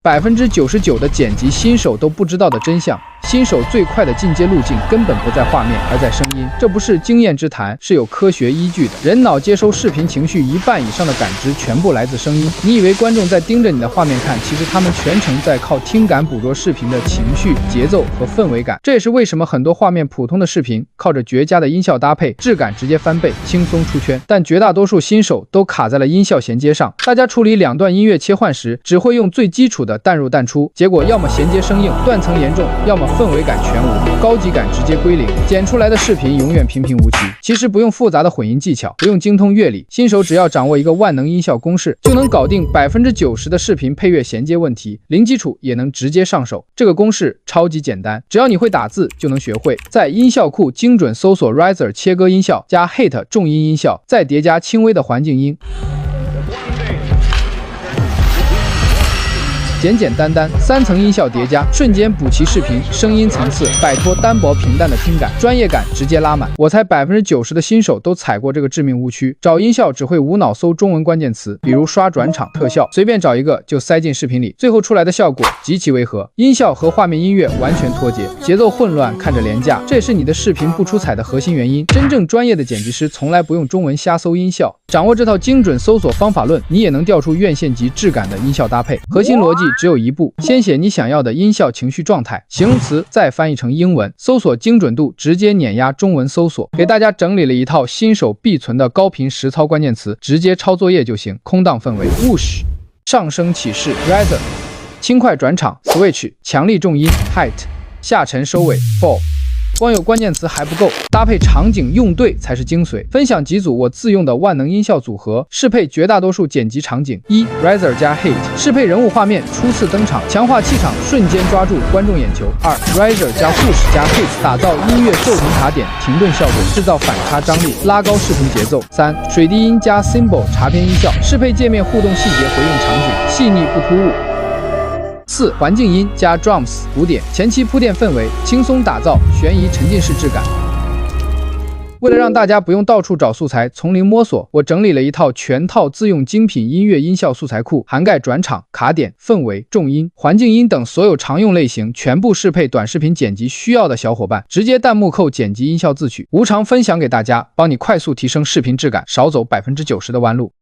99%的剪辑新手都不知道的真相。新手最快的进阶路径根本不在画面，而在声音。这不是经验之谈，是有科学依据的。人脑接收视频情绪1半以上的感知全部来自声音。你以为观众在盯着你的画面看，其实他们全程在靠听感捕捉视频的情绪、节奏和氛围感。这也是为什么很多画面普通的视频，靠着绝佳的音效搭配，质感直接翻倍，轻松出圈。但绝大多数新手都卡在了音效衔接上，大家处理2段音乐切换时，只会用最基础的淡入淡出，结果要么衔接生硬，断层严重，要么氛围感全无，高级感直接归零，剪出来的视频永远平平无奇。其实不用复杂的混音技巧，不用精通乐理，新手只要掌握一个万能音效公式，就能搞定90%的视频配乐衔接问题，零基础也能直接上手。这个公式超级简单，只要你会打字就能学会。在音效库精准搜索 Riser 切割音效，加 Hit 重音音效，再叠加轻微的环境音。简简单单3层音效叠加，瞬间补齐视频声音层次，摆脱单薄平淡的听感，专业感直接拉满。我猜90%的新手都踩过这个致命误区，找音效只会无脑搜中文关键词，比如刷转场、特效，随便找一个就塞进视频里，最后出来的效果极其违和，音效和画面音乐完全脱节，节奏混乱，看着廉价，这也是你的视频不出彩的核心原因。真正专业的剪辑师从来不用中文瞎搜音效，掌握这套精准搜索方法论，你也能调出院线级质感的音效搭配。核心逻辑只有一步，先写你想要的音效情绪状态，形容词再翻译成英文，搜索精准度直接碾压中文搜索。给大家整理了一套新手必存的高频实操关键词，直接抄作业就行。空档氛围 Whoosh， 上升起势 Riser， 轻快转场 Switch， 强力重音 Height， 下沉收尾 Fall。光有关键词还不够，搭配场景用对才是精髓。分享几组我自用的万能音效组合，适配绝大多数剪辑场景。1 Riser 加 Hit， 适配人物画面初次登场，强化气场，瞬间抓住观众眼球。2 Riser 加 Whoosh 加 Hit， 打造音乐骤停卡点，停顿效果，制造反差张力，拉高视频节奏。3 水滴音加 Symbol 茶边音效，适配界面互动细节，回应场景，细腻不突兀。4环境音加 drums 鼓点，前期铺垫氛围，轻松打造悬疑沉浸式质感。为了让大家不用到处找素材，从零摸索，我整理了一套全套自用精品音乐音效素材库，涵盖转场、卡点、氛围、重音、环境音等所有常用类型，全部适配短视频剪辑需要的小伙伴，直接弹幕扣剪辑音效自取，无偿分享给大家，帮你快速提升视频质感，少走90%的弯路。